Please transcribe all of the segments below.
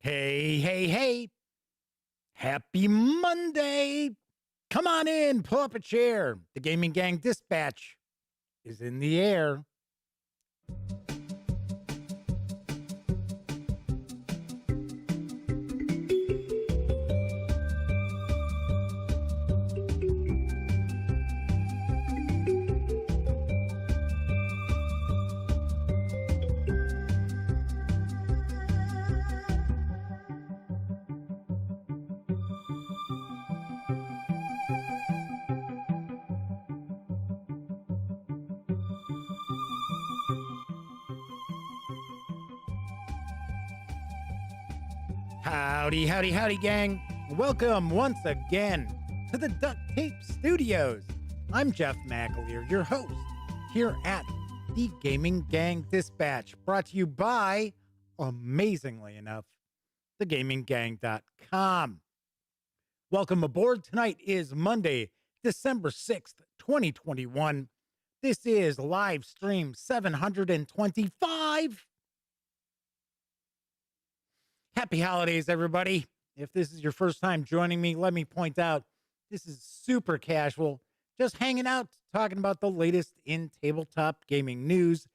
Hey, hey, hey. Happy Monday. Come on in, pull up a chair. The Gaming Gang Dispatch is in the air. Howdy, howdy, howdy, gang. Welcome once again to the Duct Tape Studios. I'm Jeff McAleer, your host, here at the Gaming Gang Dispatch, brought to you by, amazingly enough, thegaminggang.com. Welcome aboard. Tonight is Monday, December 6th, 2021. This is live stream 725. Happy holidays, everybody. If this is your first time joining me, let me point out this is super casual, just hanging out, talking about the latest in tabletop gaming news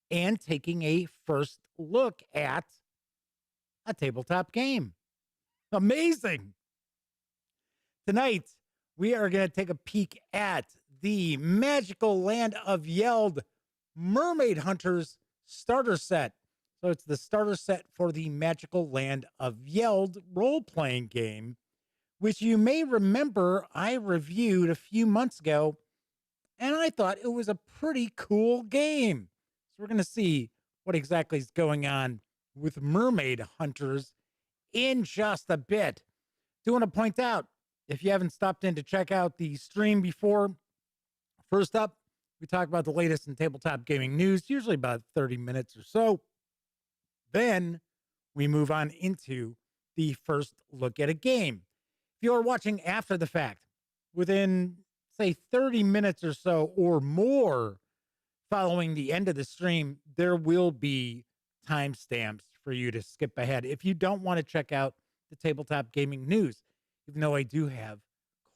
and taking a first look at a tabletop game. Amazing. Tonight, we are going to take a peek at the magical land of Yeld Mermaid Hunters starter set. So it's the starter set for the Magical Land of Yeld role-playing game, which you may remember I reviewed a few months ago, and I thought it was a pretty cool game. So we're going to see what exactly is going on with Mermaid Hunters in just a bit. Do want to point out, if you haven't stopped in to check out the stream before, first up, we talk about the latest in tabletop gaming news, usually about 30 minutes or so. Then we move on into the first look at a game. If you're watching after the fact, within, say, 30 minutes or so or more following the end of the stream, there will be timestamps for you to skip ahead if you don't want to check out the tabletop gaming news, even though I do have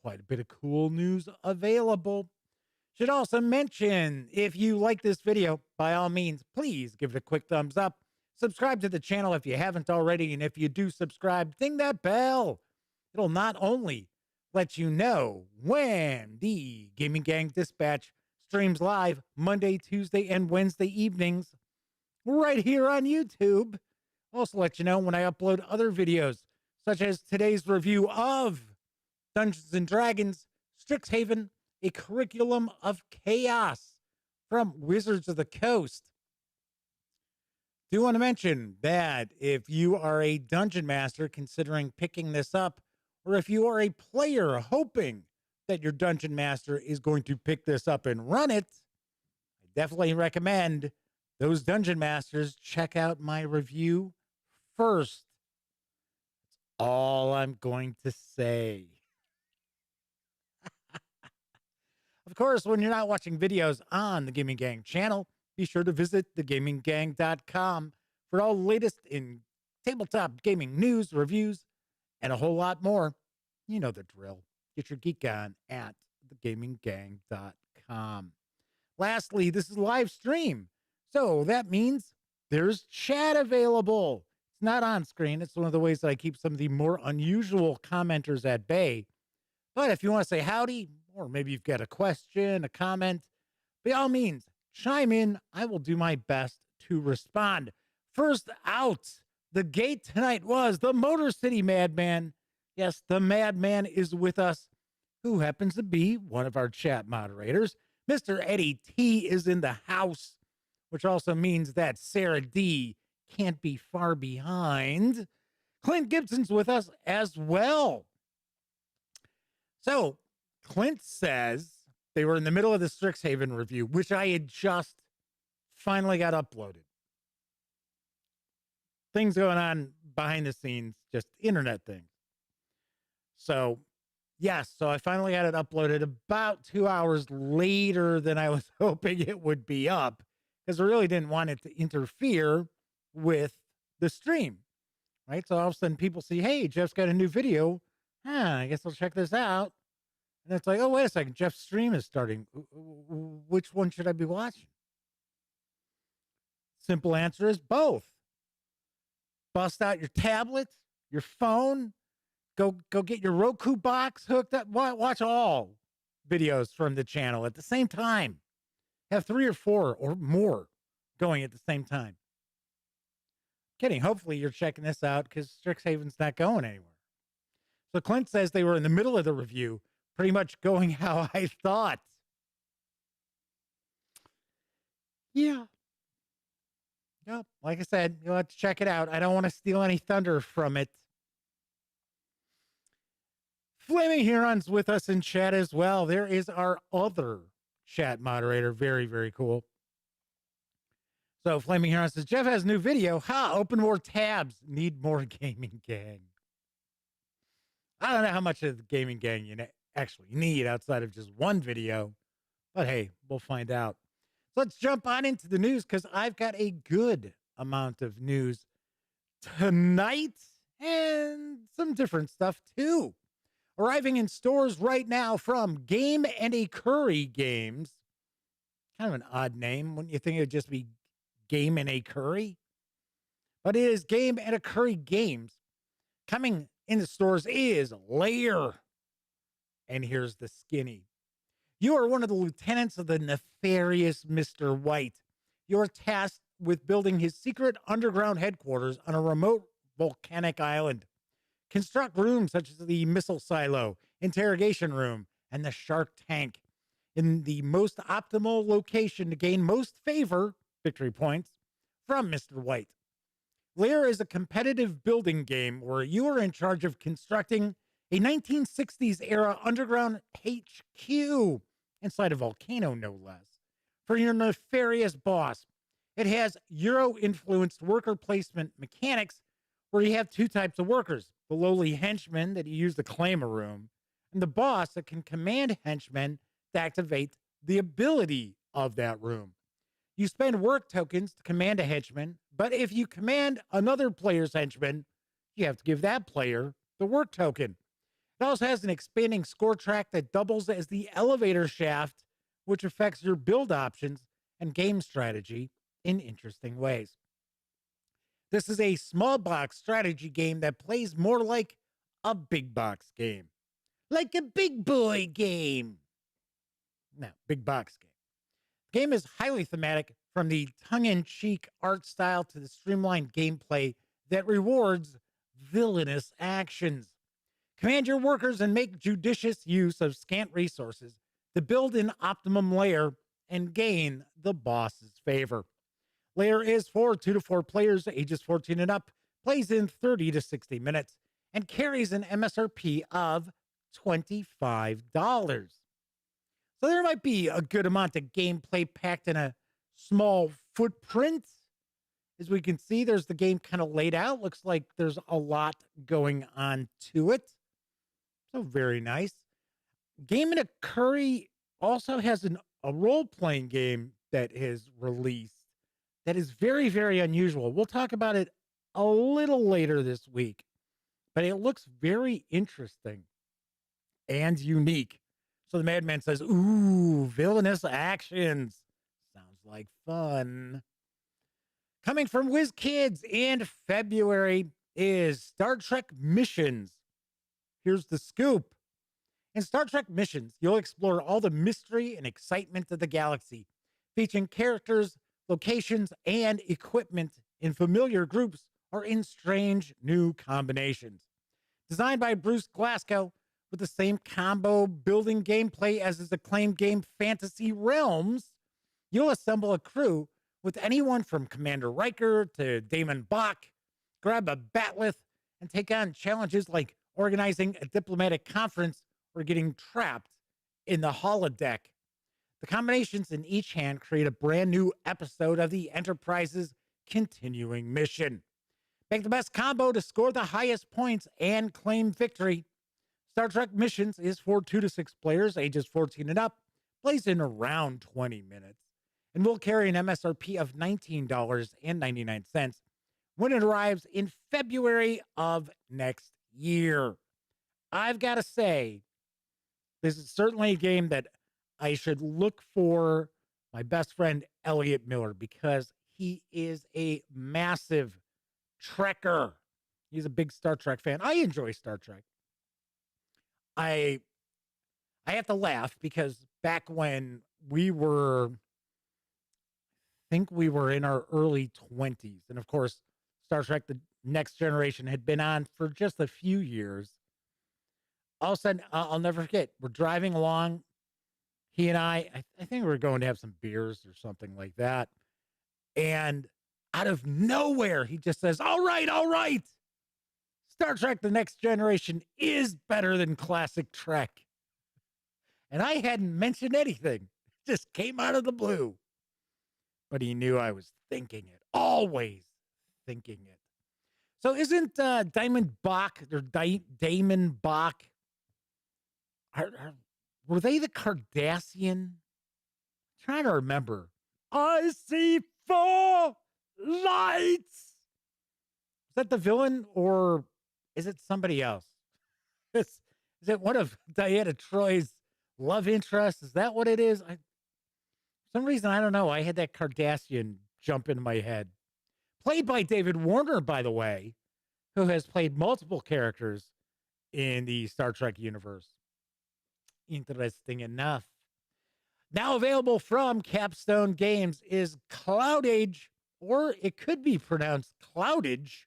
quite a bit of cool news available. Should also mention, if you like this video, by all means, please give it a quick thumbs up. Subscribe to the channel if you haven't already, and if you do subscribe, ding that bell. It'll not only let you know when the Gaming Gang Dispatch streams live Monday, Tuesday, and Wednesday evenings right here on YouTube. Also let you know when I upload other videos, such as today's review of Dungeons & Dragons Strixhaven, a Curriculum of Chaos from Wizards of the Coast. Do want to mention that if you are a dungeon master considering picking this up, or if you are a player hoping that your dungeon master is going to pick this up and run it, I definitely recommend those dungeon masters check out my review first. That's all I'm going to say. Of course, when you're not watching videos on the Gaming Gang channel, be sure to visit thegaminggang.com for all the latest in tabletop gaming news, reviews, and a whole lot more. You know the drill. Get your geek on at thegaminggang.com. Lastly, this is live stream, so that means there's chat available. It's not on screen. It's one of the ways that I keep some of the more unusual commenters at bay. But if you want to say howdy, or maybe you've got a question, a comment, by all means, chime in. I will do my best to respond. First out the gate tonight was the Motor City Madman. Yes, the Madman is with us, who happens to be one of our chat moderators. Mr. Eddie T is in the house, which also means that Sarah D can't be far behind. Clint Gibson's with us as well. So Clint says they were in the middle of the Strixhaven review, which I had just finally got uploaded. Things going on behind the scenes, just internet things. So, yes, so I finally had it uploaded about 2 hours later than I was hoping it would be up, because I really didn't want it to interfere with the stream. right? So all of a sudden people see, hey, Jeff's got a new video. I guess I'll check this out. And it's like, oh, wait a second, Jeff's stream is starting. Which one should I be watching? Simple answer is both. Bust out your tablet, your phone, go get your Roku box hooked up. Watch all videos from the channel at the same time. Have 3 or 4 or more going at the same time. Kidding. Hopefully you're checking this out because Strixhaven's not going anywhere. So Clint says they were in the middle of the review, pretty much going how I thought. Yeah. Yep. Like I said, you'll have to check it out. I don't want to steal any thunder from it. Flaming Huron's with us in chat as well. There is our other chat moderator. Very, very cool. So Flaming Huron says, Jeff has a new video. Open more tabs. Need more gaming gang. I don't know how much of the gaming gang you actually need outside of just one video. But hey, we'll find out. So let's jump on into the news because I've got a good amount of news tonight and some different stuff too. Arriving in stores right now from Game and a Curry Games. Kind of an odd name. Wouldn't you think it would just be Game and a Curry? But it is Game and a Curry Games. Coming in the stores is Lair. And here's the skinny. You are one of the lieutenants of the nefarious Mr. White. You're tasked with building his secret underground headquarters on a remote volcanic island. Construct rooms such as the missile silo, interrogation room, and the shark tank in the most optimal location to gain most favor, victory points, from Mr. White. Lair is a competitive building game where you are in charge of constructing a 1960s era underground HQ inside a volcano, no less, for your nefarious boss. It has Euro-influenced worker placement mechanics where you have 2 types of workers, the lowly henchmen that you use to claim a room, and the boss that can command henchmen to activate the ability of that room. You spend work tokens to command a henchman, but if you command another player's henchman, you have to give that player the work token. It also has an expanding score track that doubles as the elevator shaft, which affects your build options and game strategy in interesting ways. This is a small box strategy game that plays more like a big box game. Like a big boy game. No, big box game. The game is highly thematic, from the tongue-in-cheek art style to the streamlined gameplay that rewards villainous actions. Command your workers and make judicious use of scant resources to build an optimum lair and gain the boss's favor. Lair is for 2 to 4 players, ages 14 and up, plays in 30 to 60 minutes, and carries an MSRP of $25. So there might be a good amount of gameplay packed in a small footprint. As we can see, there's the game kind of laid out. Looks like there's a lot going on to it. So very nice. Game and a Curry also has a role-playing game that is released that is very, very unusual. We'll talk about it a little later this week, but it looks very interesting and unique. So the Madman says, ooh, villainous actions. Sounds like fun. Coming from WizKids in February is Star Trek Missions. Here's the scoop. In Star Trek Missions, you'll explore all the mystery and excitement of the galaxy, featuring characters, locations, and equipment in familiar groups or in strange new combinations. Designed by Bruce Glasgow, with the same combo building gameplay as his acclaimed game Fantasy Realms, you'll assemble a crew with anyone from Commander Riker to Damon Bach, grab a batleth, and take on challenges like organizing a diplomatic conference or getting trapped in the holodeck. The combinations in each hand create a brand new episode of the Enterprise's continuing mission. Make the best combo to score the highest points and claim victory. Star Trek Missions is for 2 to 6 players, ages 14 and up, plays in around 20 minutes, and will carry an MSRP of $19.99, when it arrives in February of next year. I've got to say, this is certainly a game that I should look for my best friend Elliot Miller because he is a massive Trekker. He's a big Star Trek fan. I enjoy Star Trek. I have to laugh because back when we were in our early 20s, and of course, Star Trek: The Next Generation had been on for just a few years. All of a sudden, I'll never forget. We're driving along. He and I think we were going to have some beers or something like that. And out of nowhere, he just says, all right, all right. Star Trek: The Next Generation is better than classic Trek. And I hadn't mentioned anything. It just came out of the blue. But he knew I was thinking it, always thinking it. So isn't Diamond Bach or Damon Bach, were they the Cardassian? I'm trying to remember. I see four lights. Is that the villain or is it somebody else? Is it one of Diana Troy's love interests? Is that what it is? For some reason, I don't know. I had that Cardassian jump into my head. Played by David Warner, by the way, who has played multiple characters in the Star Trek universe. Interesting enough. Now available from Capstone Games is Cloud Age, or it could be pronounced Cloudage,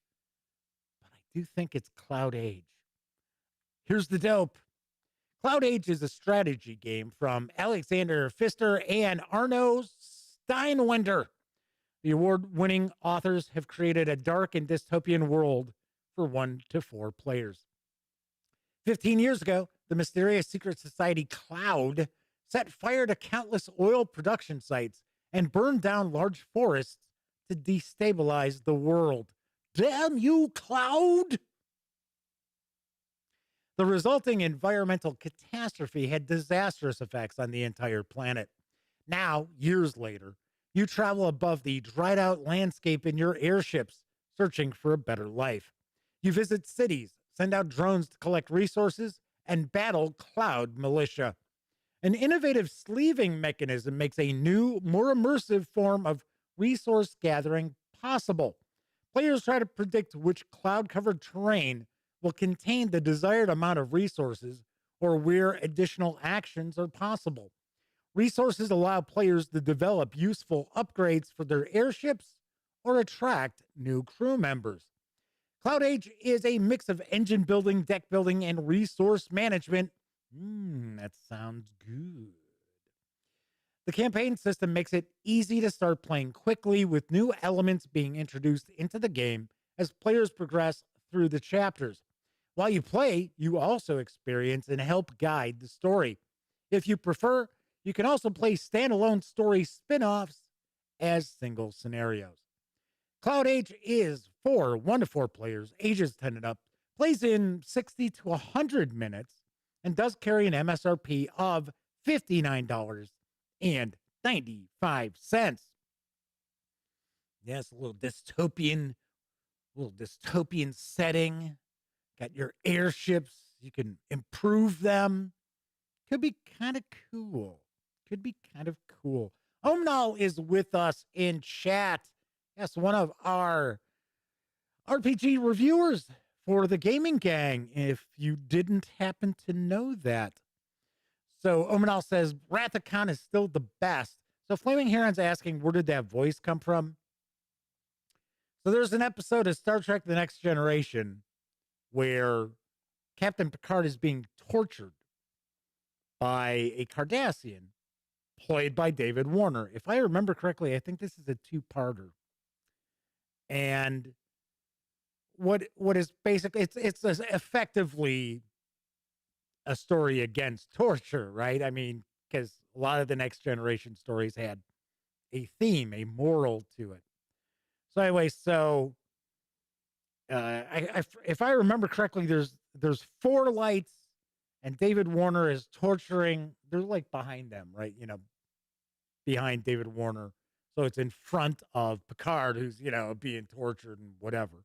but I do think it's Cloud Age. Here's the dope. Cloud Age is a strategy game from Alexander Pfister and Arno Steinwender. The award-winning authors have created a dark and dystopian world for 1 to 4 players. 15 years ago, the mysterious secret society Cloud set fire to countless oil production sites and burned down large forests to destabilize the world. Damn you, Cloud! The resulting environmental catastrophe had disastrous effects on the entire planet. Now, years later, you travel above the dried out landscape in your airships, searching for a better life. You visit cities, send out drones to collect resources, and battle cloud militia. An innovative sleeving mechanism makes a new, more immersive form of resource gathering possible. Players try to predict which cloud-covered terrain will contain the desired amount of resources or where additional actions are possible. Resources allow players to develop useful upgrades for their airships or attract new crew members. Cloud Age is a mix of engine building, deck building, and resource management. That sounds good. The campaign system makes it easy to start playing quickly, with new elements being introduced into the game as players progress through the chapters. While you play, you also experience and help guide the story. If you prefer, you can also play standalone story spin-offs as single scenarios. Cloud Age is for 1 to 4 players, ages 10 and up, plays in 60 to 100 minutes, and does carry an MSRP of $59.95. Yes, a little dystopian setting. Got your airships. You can improve them. Could be kind of cool. Omnal is with us in chat. Yes, one of our RPG reviewers for the Gaming Gang, if you didn't happen to know that. So Omanal says, Rathacon is still the best. So Flaming Heron's asking, where did that voice come from? So there's an episode of Star Trek: The Next Generation where Captain Picard is being tortured by a Cardassian played by David Warner. If I remember correctly, I think this is a 2-parter. And what is basically, it's effectively a story against torture, right? I mean, because a lot of the Next Generation stories had a theme, a moral to it. So anyway, if I remember correctly, there's 4 lights, and David Warner is torturing. They're like behind them, right? Behind David Warner. So it's in front of Picard, who's, being tortured and whatever.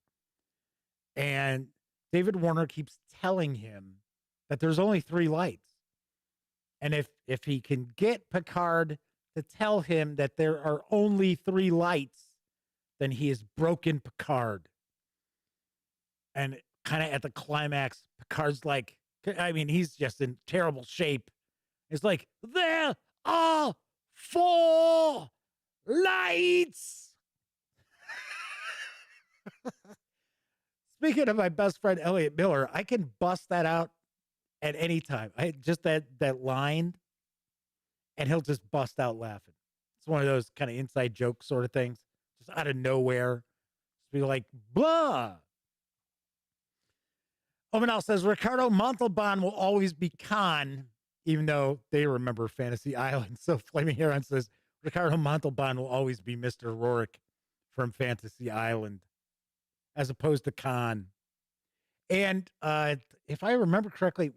And David Warner keeps telling him that there's only 3 lights. And if he can get Picard to tell him that there are only 3 lights, then he has broken Picard. And kind of at the climax, Picard's like, he's just in terrible shape. It's like, there are 4 lights. Speaking of my best friend, Elliot Miller, I can bust that out at any time. I just that line, and he'll just bust out laughing. It's one of those kind of inside joke sort of things, just out of nowhere. Just be like, blah. Omanal says, Ricardo Montalban will always be Khan, even though they remember Fantasy Island. So Flaming Heron says, Ricardo Montalban will always be Mr. Rourke from Fantasy Island, as opposed to Khan. And if I remember correctly,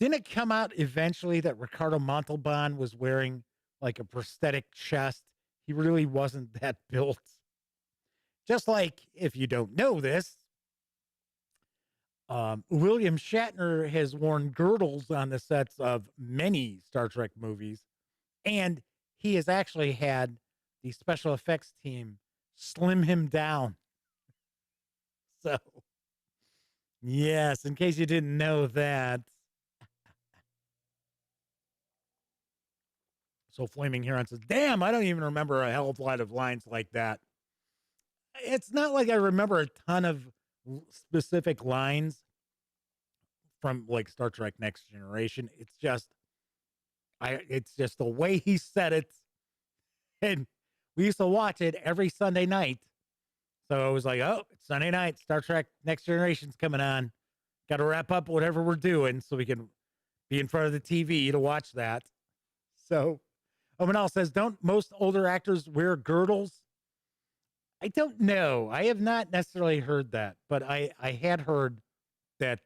didn't it come out eventually that Ricardo Montalban was wearing like a prosthetic chest? He really wasn't that built. Just like, if you don't know this, William Shatner has worn girdles on the sets of many Star Trek movies, and he has actually had the special effects team slim him down. So, yes, in case you didn't know that. So Flaming Heron says, damn, I don't even remember a hell of a lot of lines like that. It's not like I remember a ton of specific lines from like Star Trek Next Generation. It's just the way he said it. And we used to watch it every Sunday night. So I was like, oh, it's Sunday night. Star Trek Next Generation's coming on. Got to wrap up whatever we're doing so we can be in front of the TV to watch that. So Omanal says, don't most older actors wear girdles? I don't know. I have not necessarily heard that, but I had heard that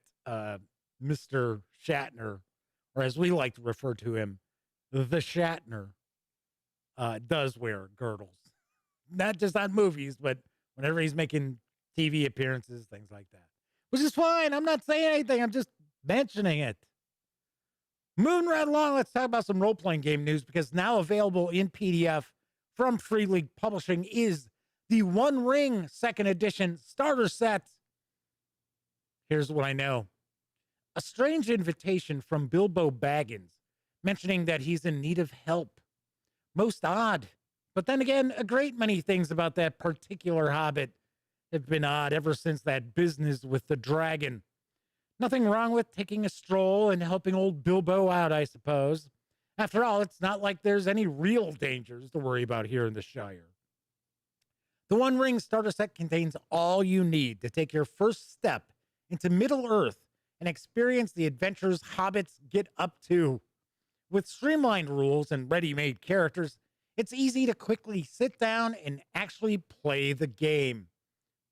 Mr. Shatner, or as we like to refer to him, the Shatner, does wear girdles. Not just on movies, but whenever he's making TV appearances, things like that. Which is fine. I'm not saying anything. I'm just mentioning it. Moving right along, let's talk about some role-playing game news, because now available in PDF from Free League Publishing is the One Ring 2nd Edition Starter Set. Here's what I know. A strange invitation from Bilbo Baggins, mentioning that he's in need of help. Most odd. But then again, a great many things about that particular hobbit have been odd ever since that business with the dragon. Nothing wrong with taking a stroll and helping old Bilbo out, I suppose. After all, it's not like there's any real dangers to worry about here in the Shire. The One Ring starter set contains all you need to take your first step into Middle-earth and experience the adventures hobbits get up to. With streamlined rules and ready-made characters, it's easy to quickly sit down and actually play the game.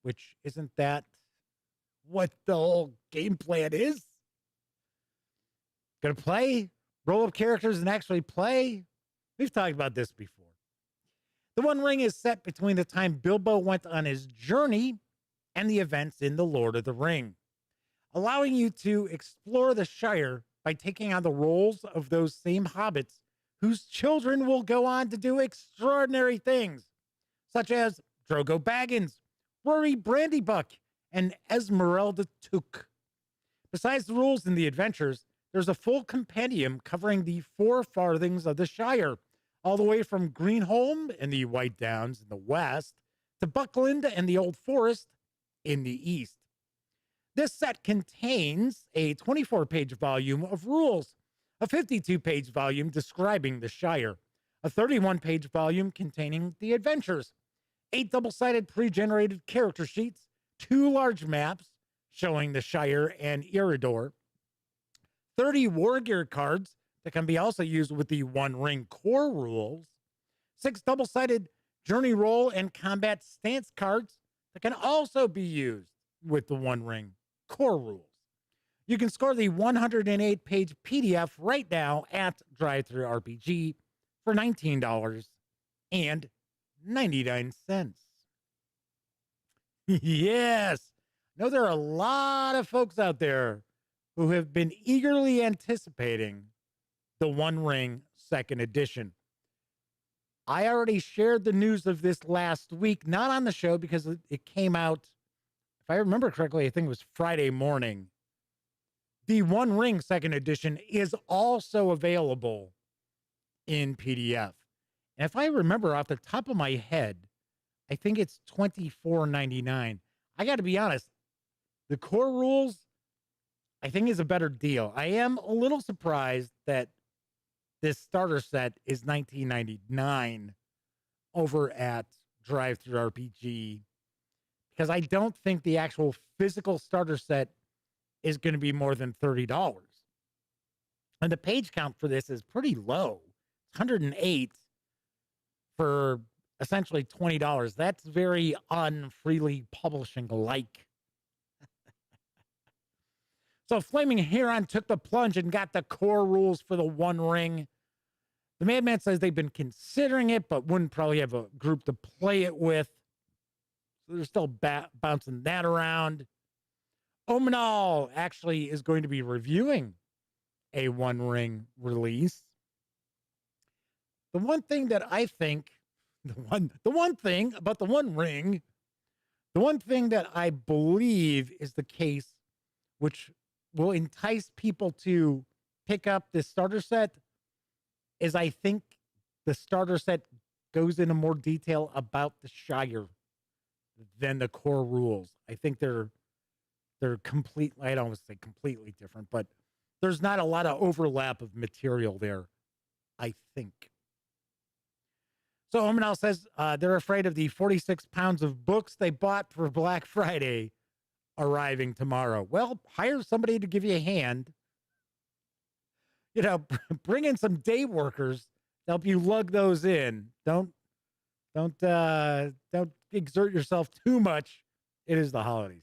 Which, isn't that what the whole game plan is? Gonna play, roll up characters, and actually play? We've talked about this before. The One Ring is set between the time Bilbo went on his journey and the events in The Lord of the Ring, allowing you to explore the Shire by taking on the roles of those same hobbits whose children will go on to do extraordinary things, such as Drogo Baggins, Rory Brandybuck, and Esmeralda Took. Besides the rules and the adventures, there's a full compendium covering the 4 farthings of the Shire, all the way from Greenholm and the White Downs in the west to Buckland and the Old Forest in the east. This set contains a 24-page volume of rules, a 52-page volume describing the Shire, a 31-page volume containing the adventures, 8 double-sided pre-generated character sheets, 2 large maps showing the Shire and Eriador, 30 war gear cards that can be also used with the One Ring core rules, 6 double-sided journey roll and combat stance cards that can also be used with the One Ring core rules. You can score the 108-page PDF right now at DriveThruRPG for $19 and 99 cents. Yes. I know there are a lot of folks out there who have been eagerly anticipating the One Ring second edition. I already shared the news of this last week, not on the show because it came out, if I remember correctly, I think it was Friday morning. The One Ring second edition is also available in PDF. And if I remember off the top of my head, I think it's $24.99. I got to be honest, the core rules, I think, is a better deal. I am a little surprised that this starter set is $19.99 over at Drive-Thru RPG, because I don't think the actual physical starter set is going to be more than $30. And the page count for this is pretty low. It's 108 for essentially $20. That's very unfreely publishing like. So Flaming Heron took the plunge and got the core rules for the One Ring. The Madman says they've been considering it, but wouldn't probably have a group to play it with. So they're still bouncing that around. Omenal actually is going to be reviewing a One Ring release. The one thing that I think, the one thing about the One Ring, the one thing that I believe is the case, which will entice people to pick up this starter set, is I think the starter set goes into more detail about the Shire than the core rules. I think they're completely, I don't want to say completely different, but there's not a lot of overlap of material there, I think. So Omenal says they're afraid of the 46 pounds of books they bought for Black Friday arriving tomorrow. Well, hire somebody to give you a hand. You know, bring in some day workers to help you lug those in. Don't exert yourself too much. It is the holiday season.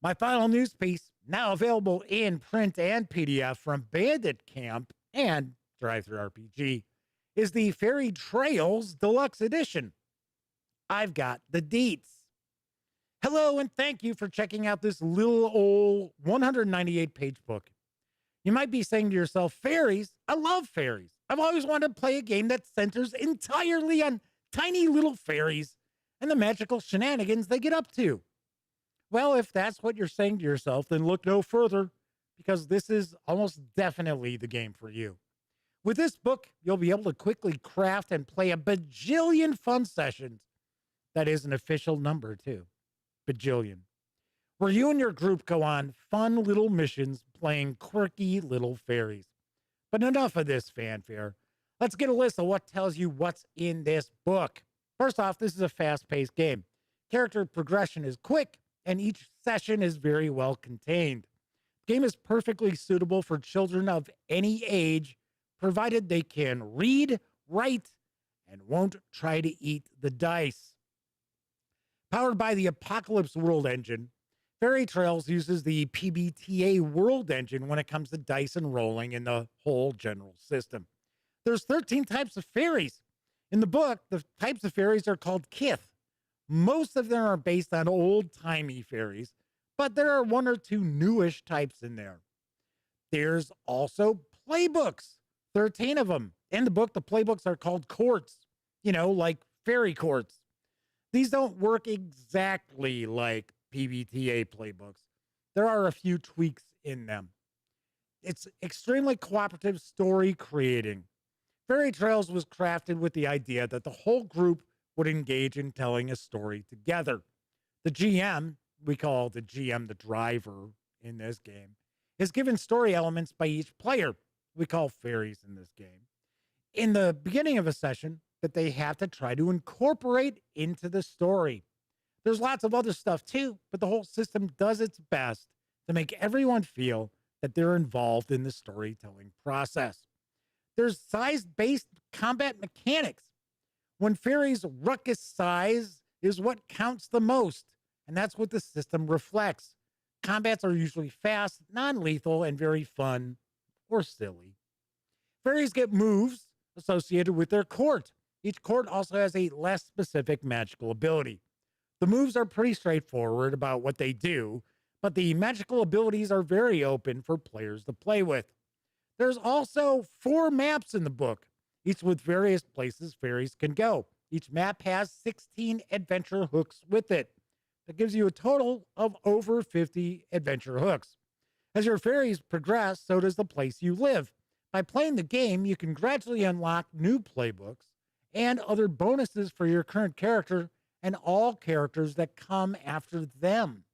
My final news piece, now available in print and PDF from Bandit Camp and Drive-Thru RPG, is the Fairy Trails Deluxe Edition. I've got the deets. Hello, and thank you for checking out this little old 198-page book. You might be saying to yourself, fairies? I love fairies. I've always wanted to play a game that centers entirely on tiny little fairies and the magical shenanigans they get up to. Well, if that's what you're saying to yourself, then look no further, because this is almost definitely the game for you. With this book, you'll be able to quickly craft and play a bajillion fun sessions. That is an official number, too. Bajillion. Where you and your group go on fun little missions playing quirky little fairies. But enough of this fanfare. Let's get a list of what tells you what's in this book. First off, this is a fast-paced game. Character progression is quick, and each session is very well contained. The game is perfectly suitable for children of any age, provided they can read, write, and won't try to eat the dice. Powered by the Apocalypse World Engine, Fairy Trails uses the PBTA World Engine when it comes to dice and rolling in the whole general system. There's 13 types of fairies. In the book, the types of fairies are called kith. Most of them are based on old-timey fairies, but there are one or two newish types in there. There's also playbooks, 13 of them. In the book, the playbooks are called courts, like fairy courts. These don't work exactly like PBTA playbooks. There are a few tweaks in them. It's extremely cooperative story creating. Fairy Trails was crafted with the idea that the whole group would engage in telling a story together. The GM, we call the GM the driver in this game, is given story elements by each player. We call fairies in this game. In the beginning of a session, that they have to try to incorporate into the story. There's lots of other stuff too, but the whole system does its best to make everyone feel that they're involved in the storytelling process. There's size-based combat mechanics. When fairies' ruckus size is what counts the most, and that's what the system reflects. Combats are usually fast, non-lethal, and very fun or silly. Fairies get moves associated with their court. Each court also has a less specific magical ability. The moves are pretty straightforward about what they do, but the magical abilities are very open for players to play with. There's also 4 maps in the book, each with various places fairies can go. Each map has 16 adventure hooks with it. That gives you a total of over 50 adventure hooks. As your fairies progress, so does the place you live. By playing the game, you can gradually unlock new playbooks and other bonuses for your current character and all characters that come after them.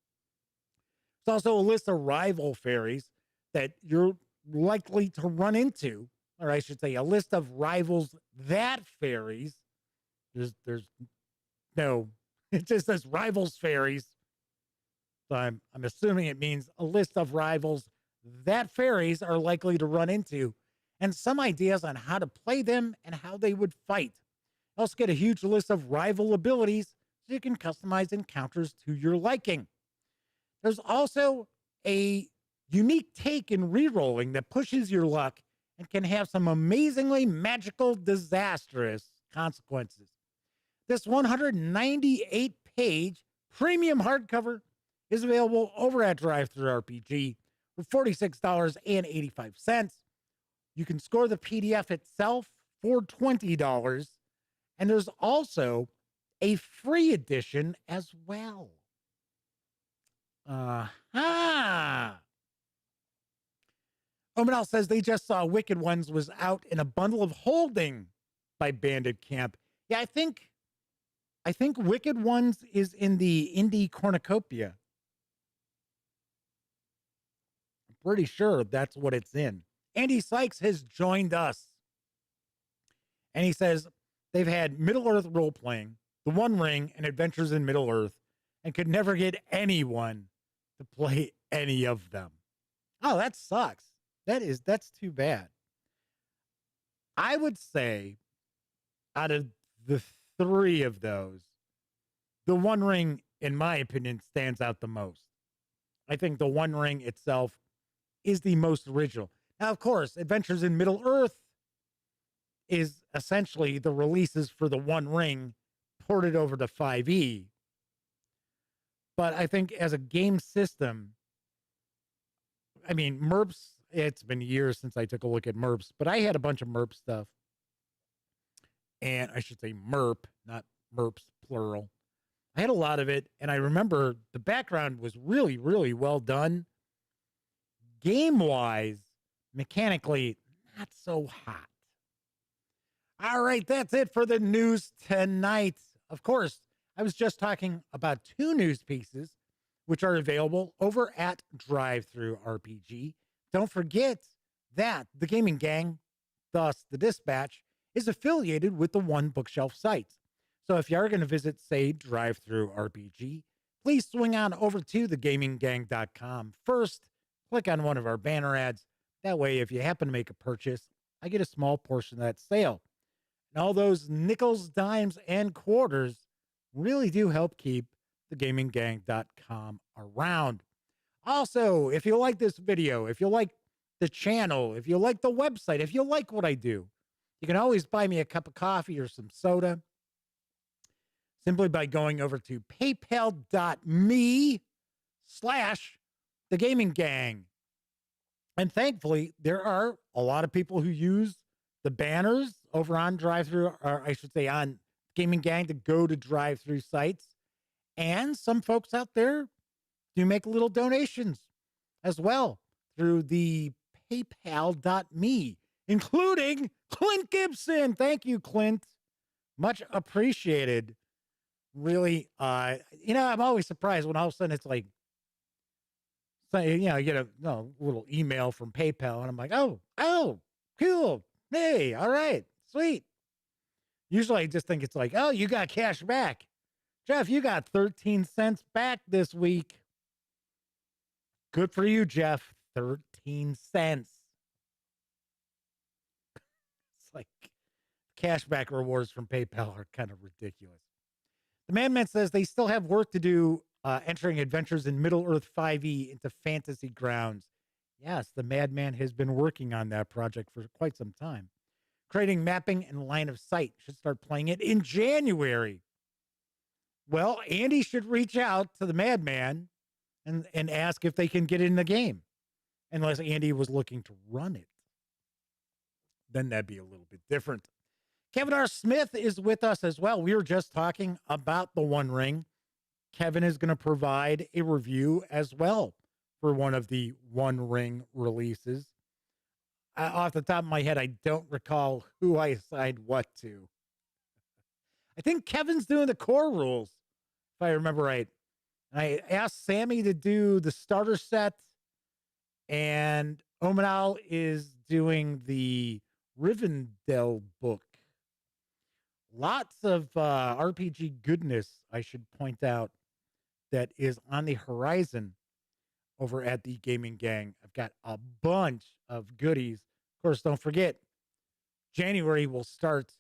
There's also a list of rival fairies that you're likely to run into, or I should say, a list of rivals that fairies. There's no, it just says rivals fairies. So I'm assuming it means a list of rivals that fairies are likely to run into, and some ideas on how to play them and how they would fight. You also get a huge list of rival abilities so you can customize encounters to your liking. There's also a unique take in rerolling that pushes your luck and can have some amazingly magical, disastrous consequences. This 198-page premium hardcover is available over at DriveThruRPG for $46.85. You can score the PDF itself for $20, and there's also a free edition as well. Omanel says they just saw Wicked Ones was out in a bundle of holding by Bandit Camp. Yeah, I think Wicked Ones is in the indie cornucopia. I'm pretty sure that's what it's in. Andy Sykes has joined us. And he says they've had Middle-earth role-playing, The One Ring, and Adventures in Middle-earth, and could never get anyone to play any of them. Oh, that sucks. That's too bad. I would say out of the 3 of those, The One Ring, in my opinion, stands out the most. I think The One Ring itself is the most original. Now, of course, Adventures in Middle-earth is essentially the releases for The One Ring ported over to 5e. But I think as a game system, I mean, MERPs, it's been years since I took a look at MERPs, but I had a bunch of MERP stuff. And I should say MERP, not MERPs, plural. I had a lot of it, and I remember the background was really, really well done. Game-wise, mechanically, not so hot. All right, that's it for the news tonight. Of course, I was just talking about 2 news pieces, which are available over at DriveThruRPG. Don't forget that the Gaming Gang, thus the Dispatch, is affiliated with the One Bookshelf site. So if you are going to visit, say, DriveThruRPG, please swing on over to thegaminggang.com first. Click on one of our banner ads. That way, if you happen to make a purchase, I get a small portion of that sale. And all those nickels, dimes, and quarters really do help keep thegaminggang.com around. Also, if you like this video, if you like the channel, if you like the website, if you like what I do, you can always buy me a cup of coffee or some soda simply by going over to paypal.me/thegaminggang. And thankfully, there are a lot of people who use the banners over on DriveThru, or I should say on Gaming Gang, to go to DriveThru sites. And some folks out there do make little donations as well through the paypal.me, including Clint Gibson. Thank you, Clint. Much appreciated. Really, I'm always surprised when all of a sudden it's like, you get a little email from PayPal, and I'm like, oh, cool. Hey, all right, sweet. Usually I just think it's like, oh, you got cash back. Jeff, you got 13 cents back this week. Good for you, Jeff. 13 cents. It's like cashback rewards from PayPal are kind of ridiculous. The Madman says they still have work to do entering Adventures in Middle-earth 5e into fantasy grounds. Yes, the Madman has been working on that project for quite some time. creating mapping and line of sight. Should start playing it in January. Well, Andy should reach out to the madman and ask if they can get in the game. Unless Andy was looking to run it. Then that'd be a little bit different. Kevin R. Smith is with us as well. We were just talking about the One Ring. Kevin is going to provide a review as well for one of the One Ring releases. Off the top of my head, I don't recall who I assigned what to. I think Kevin's doing the core rules, if I remember right. I asked Sammy to do the starter set, and Omanal is doing the Rivendell book. Lots of RPG goodness, I should point out, that is on the horizon over at the Gaming Gang. I've got a bunch of goodies. Of course, don't forget, January will start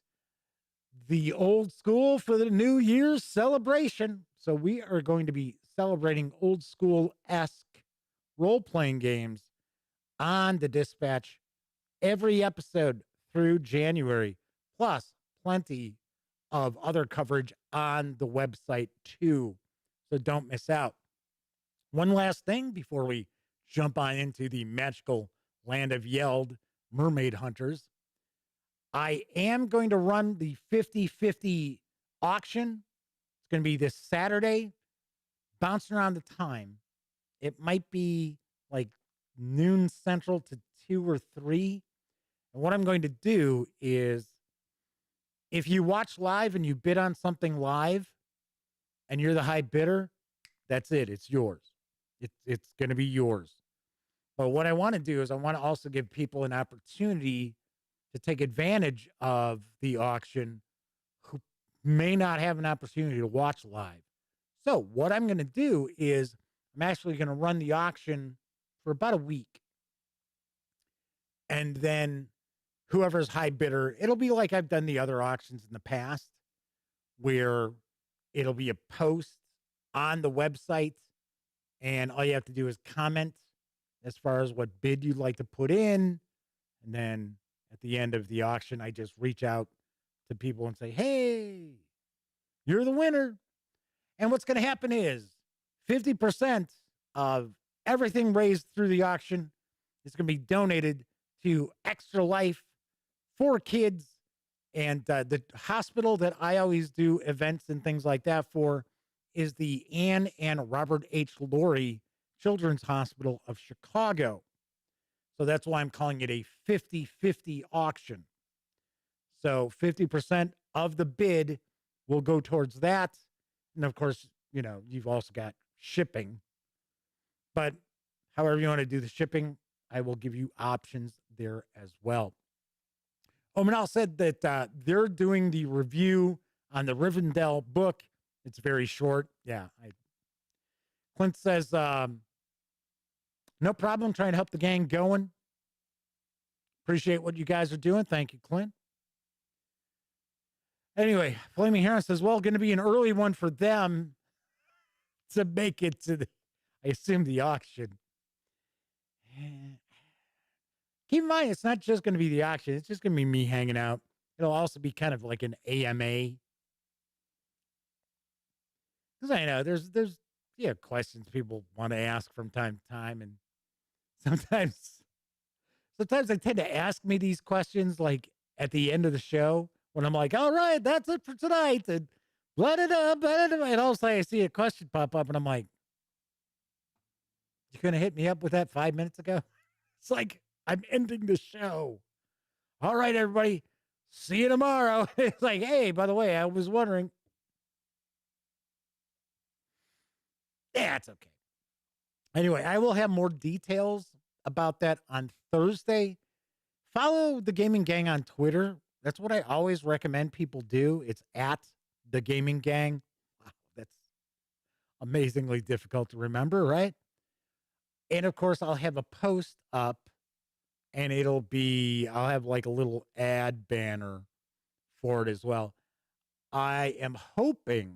the old school for the New Year's celebration. So we are going to be celebrating old school-esque role-playing games on the Dispatch every episode through January, plus plenty of other coverage on the website too. So don't miss out. One last thing before we jump on into the magical land of Yeld, Mermaid Hunters. I am going to run the 50-50 auction. It's going to be this Saturday, bouncing around the time. It might be like noon central to 2 or 3. And what I'm going to do is, if you watch live and you bid on something live and you're the high bidder, that's it. It's yours. It's going to be yours. But what I want to do is I want to also give people an opportunity to take advantage of the auction who may not have an opportunity to watch live. So what I'm going to do is I'm actually going to run the auction for about a week. And then whoever's high bidder, it'll be like I've done the other auctions in the past, where it'll be a post on the website, and all you have to do is comment as far as what bid you'd like to put in. And then at the end of the auction, I just reach out to people and say, hey, you're the winner. And what's going to happen is 50% of everything raised through the auction is going to be donated to Extra Life for kids. And the hospital that I always do events and things like that for is the Anne and Robert H. Laurie Children's Hospital of Chicago. So that's why I'm calling it a 50-50 auction. So 50% of the bid will go towards that. And of course, you know, you've also got shipping. But however you want to do the shipping, I will give you options there as well. Omanal said that they're doing the review on the Rivendell book. It's very short. Yeah. Clint says, no problem. Trying to help the gang going. Appreciate what you guys are doing. Thank you, Clint. Anyway, Flaming Heron says, well, going to be an early one for them to make it to the, I assume, the auction. Keep in mind, it's not just going to be the auction. It's just going to be me hanging out. It'll also be kind of like an AMA. Because I know there's questions people want to ask from time to time. And sometimes they tend to ask me these questions like at the end of the show when I'm like, all right, that's it for tonight. And blah, blah, blah, blah, blah. And all of a sudden I see a question pop up and I'm like, you going to hit me up with that 5 minutes ago? It's like, I'm ending the show. All right, everybody. See you tomorrow. It's like, hey, by the way, I was wondering. Yeah, it's okay. Anyway, I will have more details about that on Thursday. Follow the Gaming Gang on Twitter. That's what I always recommend people do. It's at the Gaming Gang. Wow, that's amazingly difficult to remember, right? And of course, I'll have a post up. And I'll have like a little ad banner for it as well. I am hoping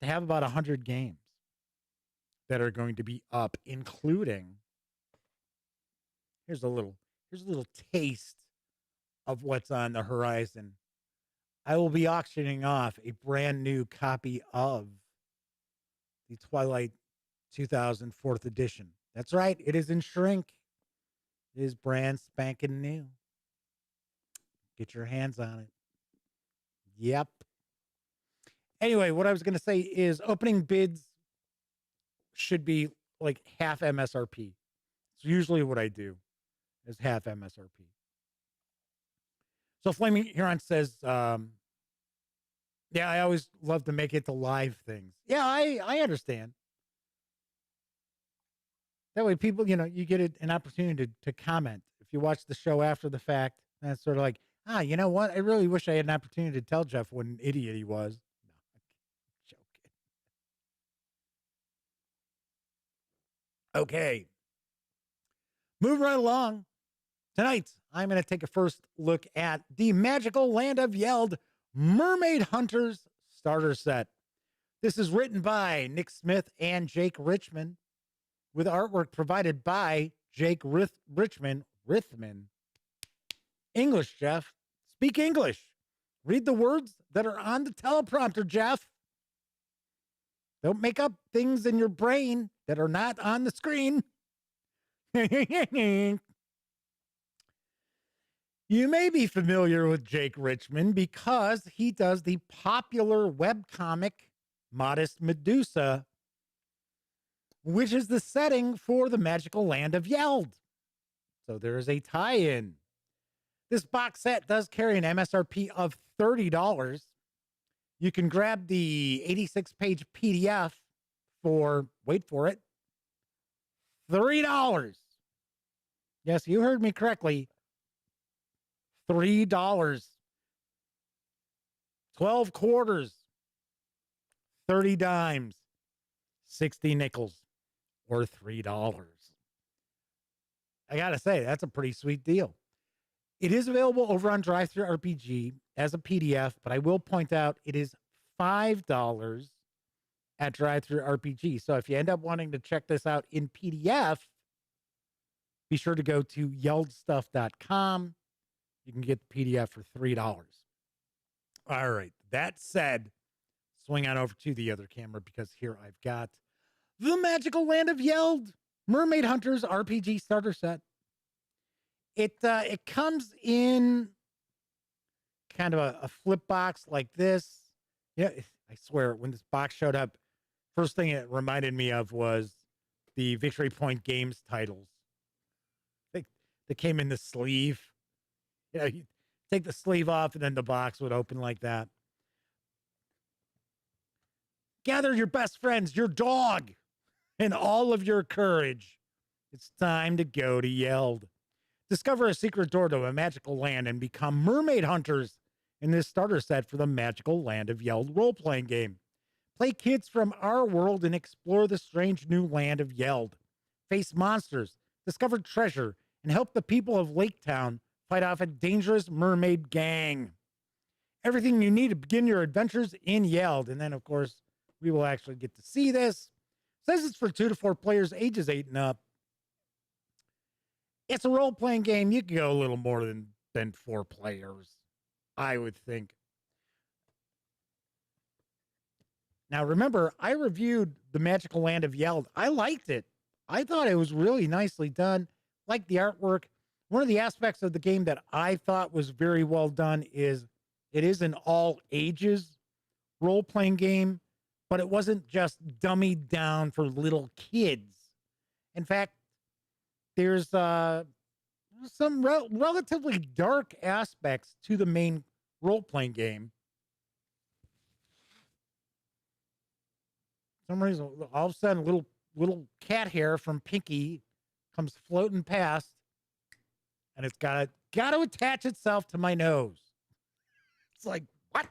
to have about 100 games that are going to be up, including, here's a little taste of what's on the horizon. I will be auctioning off a brand new copy of the Twilight 2000 4th edition. That's right. It is in shrink. It is brand spanking new. Get your hands on it. Yep. Anyway, what I was going to say is opening bids should be like half MSRP. It's usually what I do is half MSRP. So Flaming Huron says, yeah, I always love to make it to live things. Yeah, I understand. That way people, you get an opportunity to comment. If you watch the show after the fact, that's sort of like, you know what? I really wish I had an opportunity to tell Jeff what an idiot he was. No, I'm joking. Okay. Move right along. Tonight, I'm going to take a first look at the Magical Land of Yeld Mermaid Hunters starter set. This is written by Nick Smith and Jake Richmond, with artwork provided by Jake Rithman. English, Jeff. Speak English. Read the words that are on the teleprompter, Jeff. Don't make up things in your brain that are not on the screen. You may be familiar with Jake Richmond because he does the popular webcomic Modest Medusa, which is the setting for the Magical Land of Yeld. So there is a tie-in. This box set does carry an MSRP of $30. You can grab the 86-page PDF for, wait for it, $3. Yes, you heard me correctly. $3. 12 quarters. 30 dimes. 60 nickels. Or $3. I gotta say, that's a pretty sweet deal. It is available over on DriveThruRPG as a PDF, but I will point out it is $5 at DriveThruRPG. So if you end up wanting to check this out in PDF, be sure to go to yeldstuff.com. You can get the PDF for $3. All right. That said, swing on over to the other camera because here I've got the Magical Land of Yeld Mermaid Hunters RPG starter set. It comes in kind of a flip box like this. Yeah, I swear, when this box showed up, first thing it reminded me of was the Victory Point Games titles. They came in the sleeve. You take the sleeve off and then the box would open like that. Gather your best friends, your dog, and all of your courage. It's time to go to Yeld. Discover a secret door to a magical land and become mermaid hunters in this starter set for the Magical Land of Yeld role-playing game. Play kids from our world and explore the strange new land of Yeld. Face monsters, discover treasure, and help the people of Lake Town fight off a dangerous mermaid gang. Everything you need to begin your adventures in Yeld. And then, of course, we will actually get to see this. It says it's for 2 to 4 players, ages 8 and up. It's a role-playing game. You can go a little more than 4 players, I would think. Now, remember, I reviewed the Magical Land of Yeld. I liked it. I thought it was really nicely done. Liked the artwork. One of the aspects of the game that I thought was very well done is it is an all-ages role-playing game, but it wasn't just dummied down for little kids. In fact, there's some relatively dark aspects to the main role-playing game. For some reason, all of a sudden, little cat hair from Pinky comes floating past, and it's got to attach itself to my nose. It's like, what?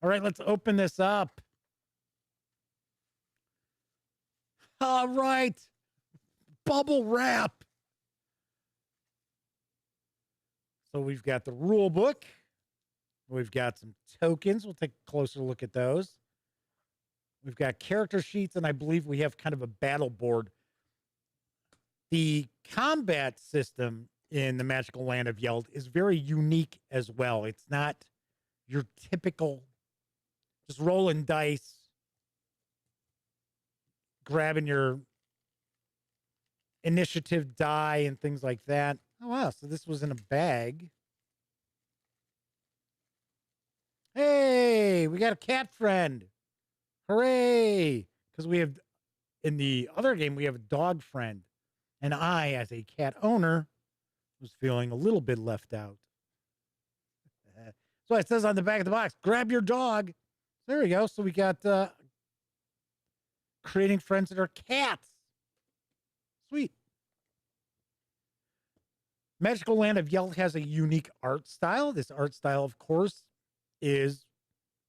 All right, let's open this up. All right. Bubble wrap. So we've got the rule book. We've got some tokens. We'll take a closer look at those. We've got character sheets, and I believe we have kind of a battle board. The combat system in the magical land of Yeld is very unique as well. It's not your typical just rolling dice, grabbing your initiative die and things like that. Oh, wow. So this was in a bag. Hey, we got a cat friend. Hooray. Because we have, in the other game, we have a dog friend. And I, as a cat owner, was feeling a little bit left out. So it says on the back of the box, grab your dog. There we go. So we got creating friends that are cats. Sweet. Magical Land of Yeld has a unique art style. This art style, of course, is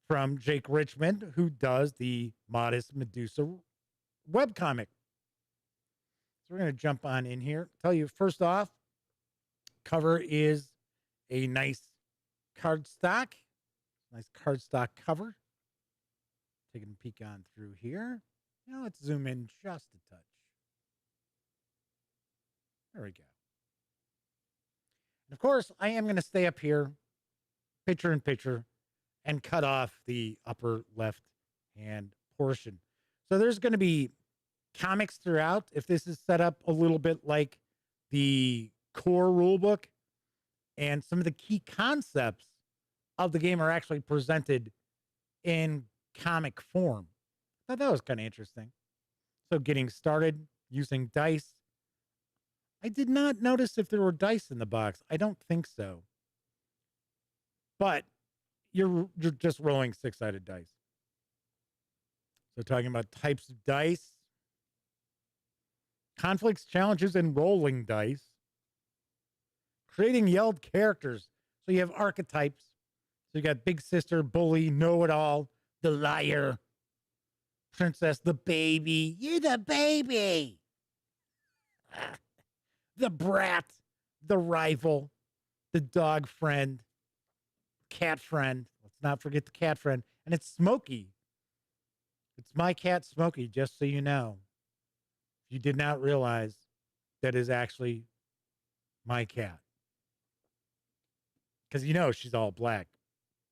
from Jake Richmond, who does the Modest Medusa webcomic. So we're going to jump on in here. Tell you, first off, cover is a nice cardstock. Nice cardstock cover. Taking a peek on through here. Now let's zoom in just a touch. There we go. And of course, I am going to stay up here, picture in picture, and cut off the upper left hand portion. So there's going to be comics throughout. If this is set up a little bit like the core rulebook, and some of the key concepts of the game are actually presented in comic form. I thought that was kind of interesting. So getting started using dice. I did not notice if there were dice in the box. I don't think so. But you're just rolling 6-sided dice. So talking about types of dice, conflicts, challenges, and rolling dice. Creating Yeld characters. So you have archetypes. So you got Big Sister, Bully, Know-It-All, the Liar, Princess, the Baby. You're the baby. The Brat, the Rival, the Dog Friend, Cat Friend. Let's not forget the Cat Friend. And it's Smokey. It's my cat, Smokey, just so you know. If you did not realize, that is actually my cat. Because you know she's all black.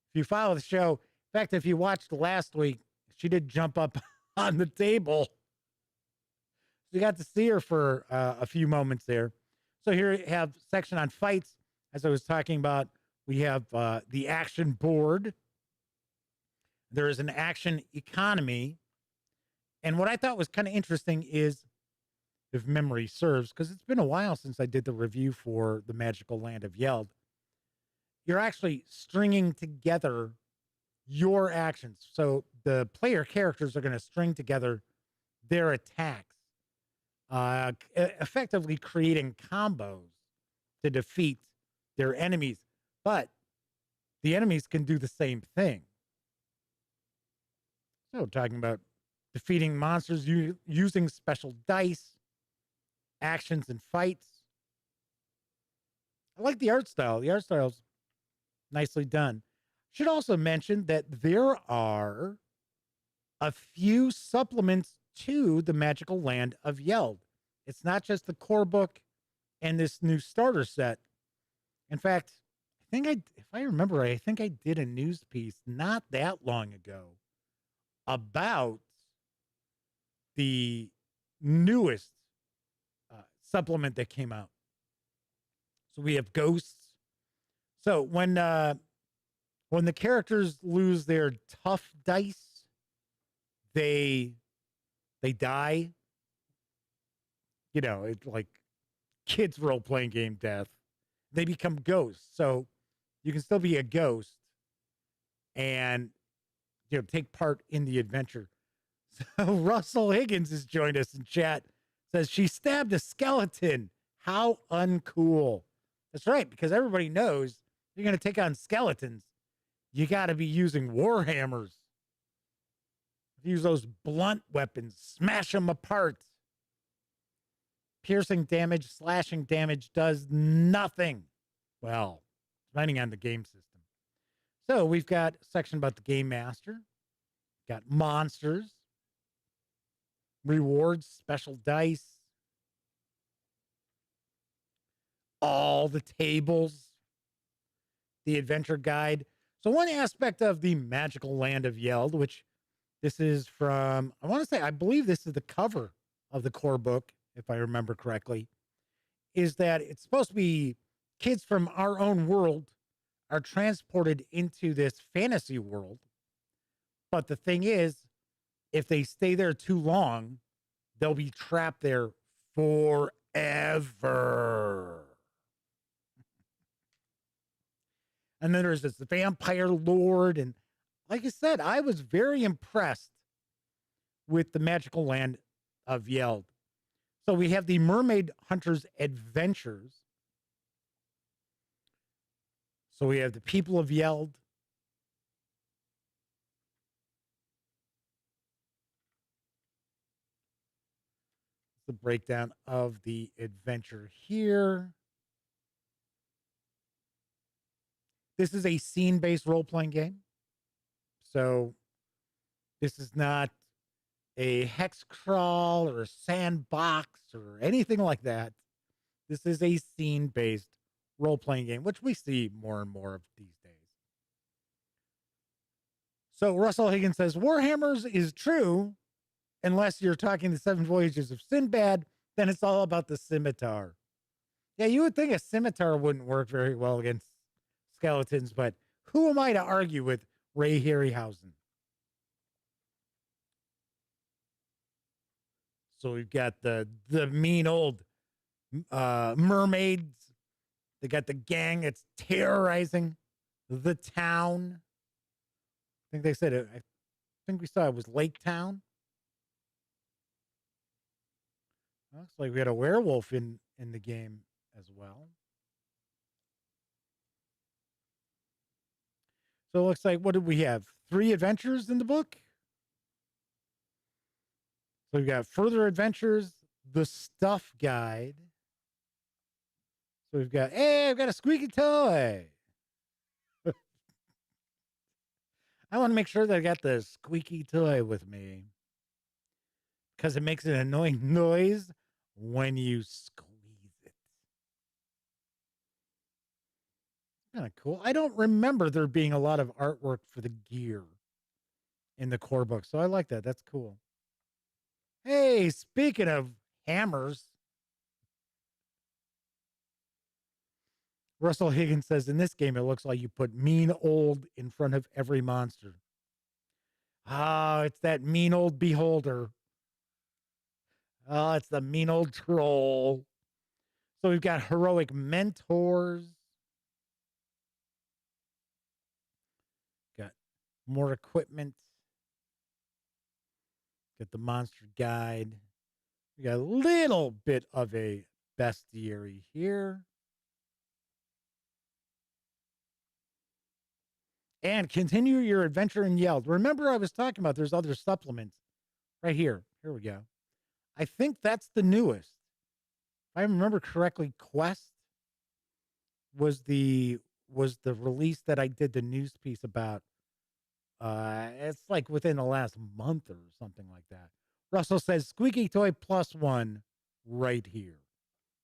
If you follow the show, in fact, if you watched last week, she did jump up on the table. So you got to see her for a few moments there. So here you have a section on fights. As I was talking about, we have the action board. There is an action economy. And what I thought was kind of interesting is, if memory serves, because it's been a while since I did the review for the Magical Land of Yeld, you're actually stringing together your actions. So the player characters are going to string together their attacks, effectively creating combos to defeat their enemies. But the enemies can do the same thing. So talking about defeating monsters using special dice, actions, and fights. I like the art style. The art style's nicely done. Should also mention that there are a few supplements to the Magical Land of Yeld. It's not just the core book and this new starter set. In fact, if I remember right, I think I did a news piece not that long ago about the newest supplement that came out. So we have ghosts. So when the characters lose their tough dice, they die. You know, it's like kids role playing game death. They become ghosts. So you can still be a ghost and take part in the adventure. So Russell Higgins has joined us in chat. Says she stabbed a skeleton. How uncool. That's right, because everybody knows you're going to take on skeletons. You got to be using war hammers. Use those blunt weapons. Smash them apart. Piercing damage, slashing damage does nothing. Well, depending on the game system. So we've got a section about the game master. Got monsters. Rewards, special dice. all the tables, the adventure guide. So one aspect of the magical land of Yeld, which this is from, I want to say, I believe this is the cover of the core book, if I remember correctly, is that it's supposed to be kids from our own world are transported into this fantasy world. But the thing is, if they stay there too long, they'll be trapped there forever. And then there's this vampire lord. And like I said, I was very impressed with the magical land of Yeld. So we have the Mermaid Hunters Adventures. So we have the people of Yeld. The breakdown of the adventure here. This is a scene-based role-playing game. So this is not a hex crawl or a sandbox or anything like that. This is a scene-based role-playing game, which we see more and more of these days. So Russell Higgins says, Warhammers is true, unless you're talking the Seven Voyages of Sinbad, then it's all about the scimitar. Yeah, you would think a scimitar wouldn't work very well against skeletons, but who am I to argue with Ray Harryhausen? So we've got the mean old mermaids. They got the gang that's terrorizing the town. I think they said it. I think we saw it was Lake Town. Looks like we had a werewolf in the game as well. So it looks like, what did we have? 3 adventures in the book? So we've got further adventures, the stuff guide. So we've got, hey, I've got a squeaky toy. I want to make sure that I got the squeaky toy with me because it makes an annoying noise when you squeeze it. Kind of cool. I don't remember there being a lot of artwork for the gear in the core book, so I like that. That's cool. Hey, speaking of hammers, Russell Higgins says, in this game, it looks like you put mean old in front of every monster. Oh, it's that mean old beholder. Oh, it's the mean old troll. So we've got heroic mentors. Got more equipment. Got the monster guide. We got a little bit of a bestiary here. And continue your adventure in Yeld. Remember, I was talking about there's other supplements right here. Here we go. I think that's the newest. If I remember correctly, Quest was the release that I did the news piece about. It's like within the last month or something like that. Russell says squeaky toy +1 right here.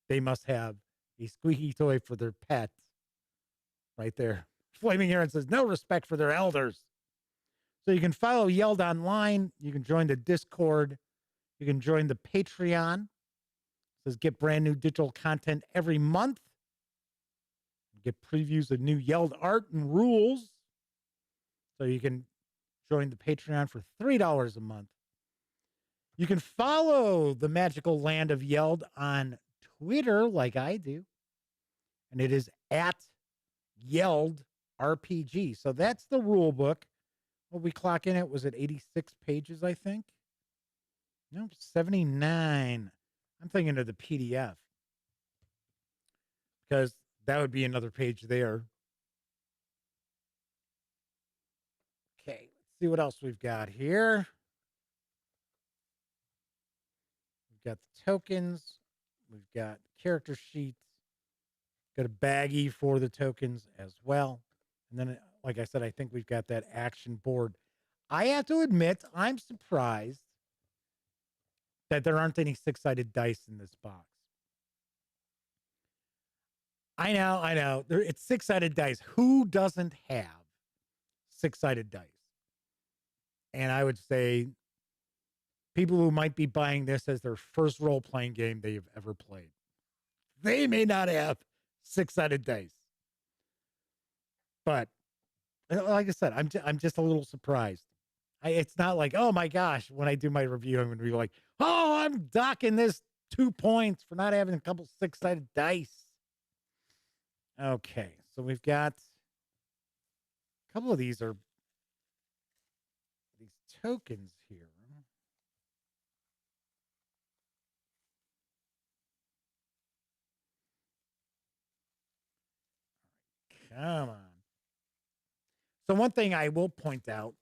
They must have a squeaky toy for their pet right there. Flaming Heron says no respect for their elders. So you can follow Yeld online. You can join the Discord. You can join the Patreon. It says get brand new digital content every month. Get previews of new Yeld art and rules. So you can join the Patreon for $3 a month. You can follow the magical land of Yeld on Twitter like I do. And it is at Yeld RPG. So that's the rule book. What we clock in at was at 86 pages, I think. No, 79. I'm thinking of the PDF. Because that would be another page there. Okay, let's see what else we've got here. We've got the tokens. We've got character sheets. Got a baggie for the tokens as well. And then, like I said, I think we've got that action board. I have to admit, I'm surprised that there aren't any 6-sided dice in this box. I know, I know. It's six-sided dice. Who doesn't have six-sided dice? And I would say people who might be buying this as their first role-playing game they've ever played, they may not have six-sided dice. But like I said, I'm just a little surprised. It's not like, oh my gosh, when I do my review, I'm going to be like, oh, I'm docking this 2 points for not having a couple six-sided dice. Okay, so we've got a couple of these tokens here. Come on. So one thing I will point out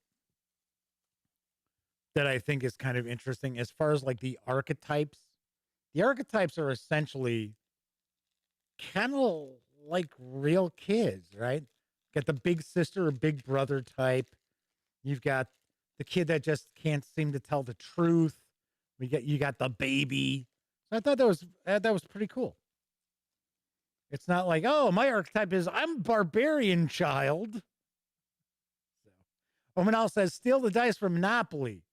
that I think is kind of interesting as far as like the archetypes are essentially kind of like real kids, right? Got the big sister or big brother type. You've got the kid that just can't seem to tell the truth. You got the baby. So I thought that was pretty cool. It's not like, oh, my archetype is I'm barbarian child. So, Omanal says steal the dice from Monopoly.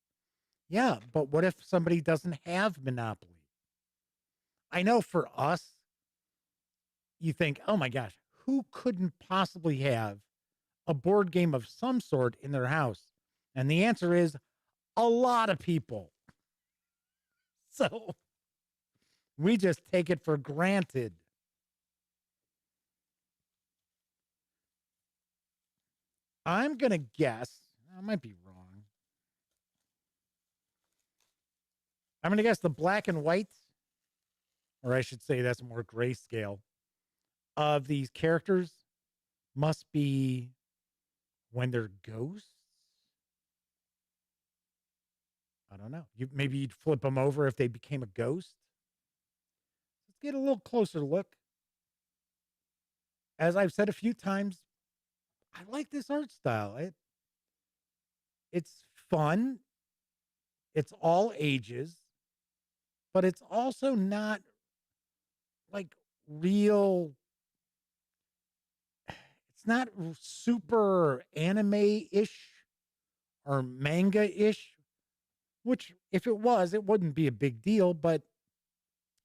Yeah, but what if somebody doesn't have Monopoly? I know for us, you think, oh my gosh, who couldn't possibly have a board game of some sort in their house? And the answer is a lot of people. So we just take it for granted. I'm going to guess, I might be wrong. I'm going to guess the black and white, or I should say that's more grayscale, of these characters must be when they're ghosts. I don't know. Maybe you'd flip them over if they became a ghost. Let's get a little closer look. As I've said a few times, I like this art style. It's fun. It's all ages, but it's also not like real. It's not super anime-ish or manga-ish, which if it was, it wouldn't be a big deal, but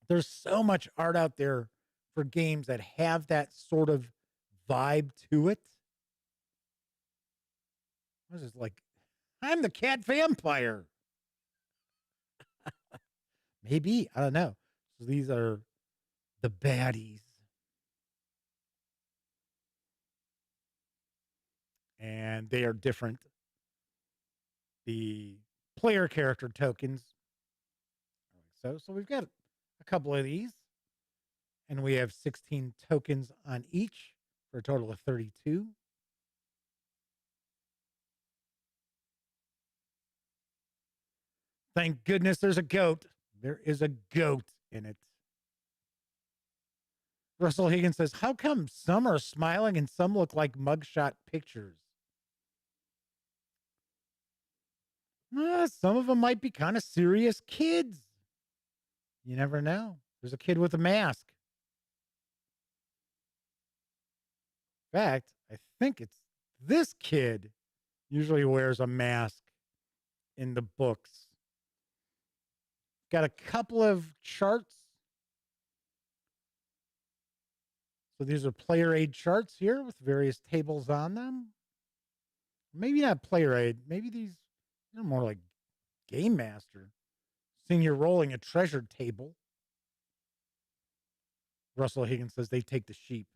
there's so much art out there for games that have that sort of vibe to it. I was just like, I'm the cat vampire. Maybe. I don't know. So these are the baddies. And they are different. The player character tokens. So we've got a couple of these. And we have 16 tokens on each for a total of 32. Thank goodness there's a goat. There is a goat in it. Russell Higgins says, how come some are smiling and some look like mugshot pictures? Some of them might be kind of serious kids. You never know. There's a kid with a mask. In fact, I think it's this kid usually wears a mask in the books. Got a couple of charts. So these are player aid charts here with various tables on them. Maybe not player aid. Maybe these are more like Game Master. Seeing you're rolling a treasure table. Russell Higgins says they take the sheep.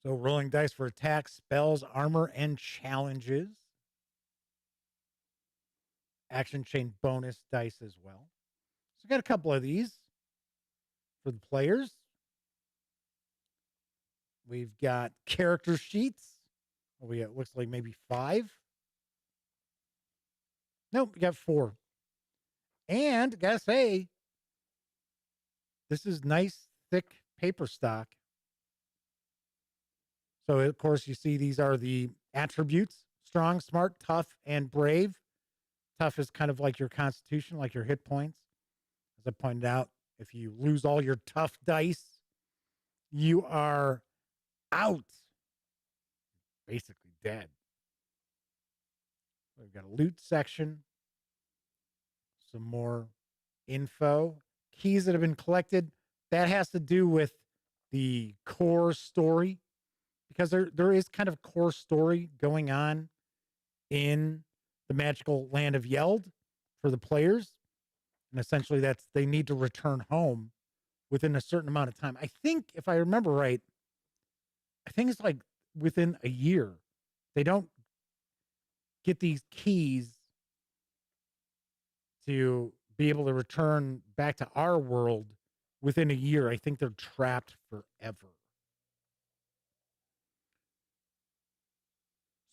So rolling dice for attacks, spells, armor, and challenges. Action chain bonus dice as well. So we got a couple of these for the players. We've got character sheets. It looks like maybe 5. Nope, we got 4. And gotta say, this is nice, thick paper stock. So, of course, you see these are the attributes: strong, smart, tough, and brave. Tough is kind of like your constitution, like your hit points. As I pointed out, if you lose all your tough dice, you are out. Basically dead. We've got a loot section, some more info, keys that have been collected. That has to do with the core story because there is kind of a core story going on in the magical land of Yeld for the players. And essentially that's they need to return home within a certain amount of time. I think if I remember right, I think it's like within a year. They don't get these keys to be able to return back to our world within a year. I think they're trapped forever.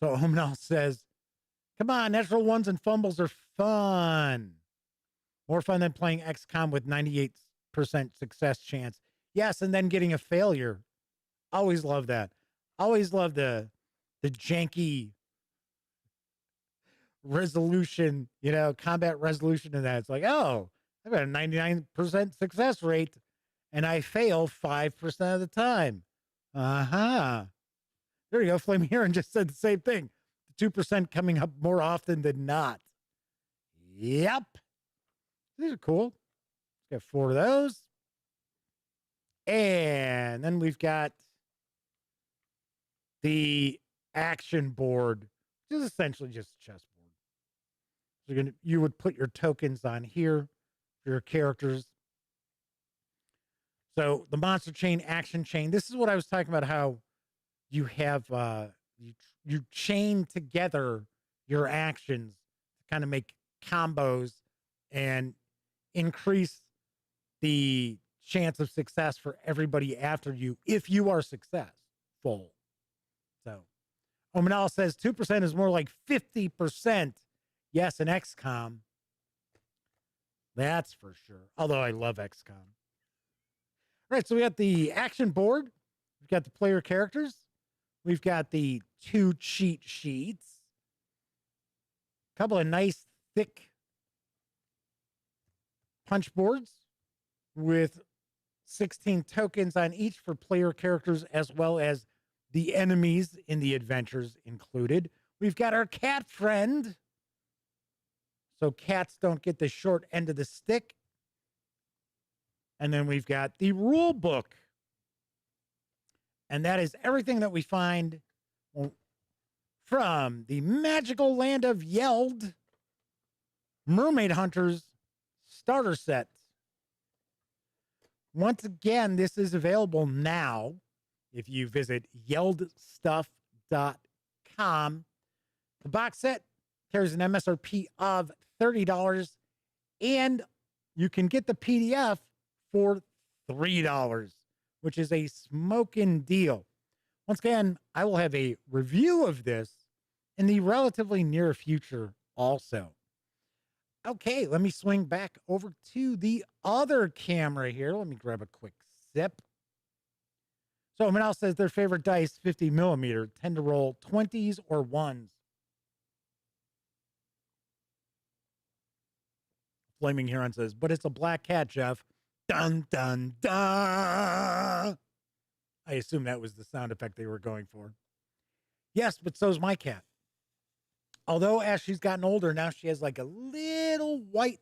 So Omenal says, come on, natural ones and fumbles are fun. More fun than playing XCOM with 98% success chance. Yes, and then getting a failure. Always love that. Always love the janky resolution, combat resolution of that. It's like, oh, I've got a 99% success rate and I fail 5% of the time. Uh-huh. There you go. Flame Heron just said the same thing. The 2% coming up more often than not. Yep. These are cool. Got 4 of those. And then we've got the action board, which is essentially just a chessboard. So you would put your tokens on here for your characters. So the monster chain, action chain. This is what I was talking about, how you have you chain together your actions to kind of make combos and increase the chance of success for everybody after you if you are successful. So Omanal says 2% is more like 50%. Yes, in XCOM. That's for sure. Although I love XCOM. All right, so we got the action board. We've got the player characters. We've got the 2 cheat sheets. A couple of nice, thick punch boards with 16 tokens on each for player characters as well as the enemies in the adventures included. We've got our cat friend, so cats don't get the short end of the stick. And then we've got the rule book. And that is everything that we find from the magical land of Yeld Mermaid Hunters starter set. Once again, this is available now if you visit yeldstuff.com. The box set carries an MSRP of $30, and you can get the PDF for $3, which is a smoking deal. Once again, I will have a review of this in the relatively near future also. Okay, let me swing back over to the other camera here. Let me grab a quick sip. So Manal says their favorite dice, 50 millimeter, tend to roll 20s or 1s. Flaming Heron says, but it's a black cat, Jeff. Dun, dun, dun. I assume that was the sound effect they were going for. Yes, but so's my cat. Although as she's gotten older, now she has like a little white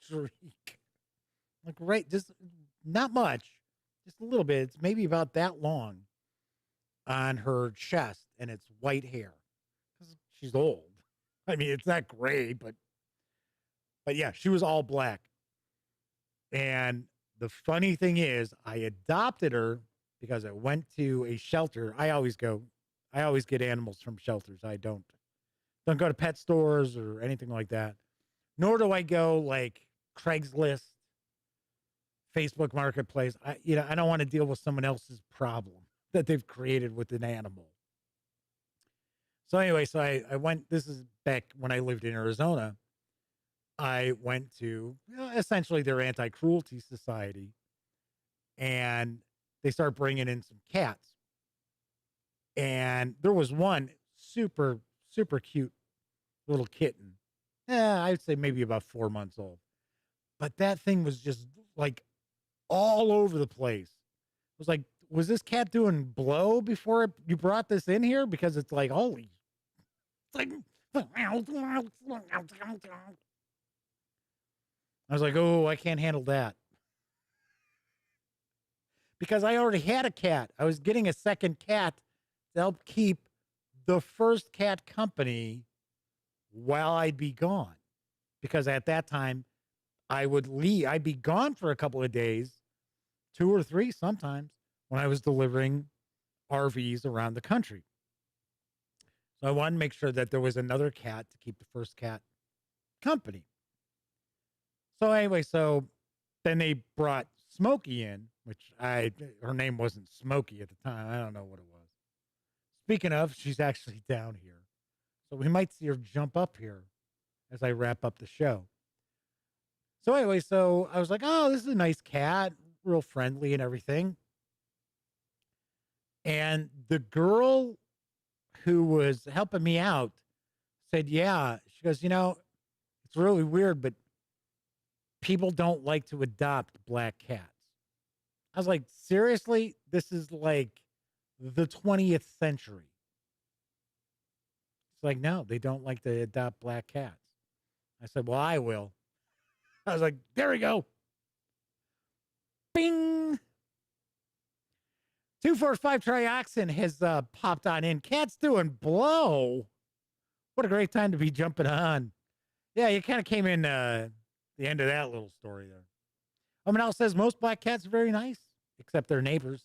streak. Like right, just not much, just a little bit. It's maybe about that long on her chest, and it's white hair. She's old. I mean, it's not gray, but yeah, she was all black. And the funny thing is, I adopted her because I went to a shelter. I always get animals from shelters. I don't go to pet stores or anything like that. Nor do I go like Craigslist, Facebook Marketplace. I don't want to deal with someone else's problem that they've created with an animal. So anyway, I went, this is back when I lived in Arizona. I went to essentially their anti-cruelty society, and they start bringing in some cats. And there was one super, super cute little kitten. I'd say maybe about 4 months old. But that thing was just like all over the place. was like, was this cat doing blow before you brought this in here? Because it's like, holy, it's like, I was like, oh, I can't handle that. Because I already had a cat. I was getting a second cat to help keep the first cat company while I'd be gone. Because at that time, I would leave. I'd be gone for a couple of days, 2 or 3 sometimes, when I was delivering RVs around the country. So I wanted to make sure that there was another cat to keep the first cat company. So anyway, so then they brought Smokey in, which her name wasn't Smokey at the time. I don't know what it was. Speaking of, she's actually down here. So we might see her jump up here as I wrap up the show. So anyway, so I was like, oh, this is a nice cat, real friendly and everything. And the girl who was helping me out said, yeah, she goes, it's really weird, but people don't like to adopt black cats. I was like, seriously? This is like the 20th century. It's like, no, they don't like to adopt black cats. I said, well, I will. I was like, there we go. Bing. 245 Trioxin has popped on in. Cat's doing blow. What a great time to be jumping on. Yeah, you kind of came in the end of that little story there. Omanel says most black cats are very nice, except their neighbors.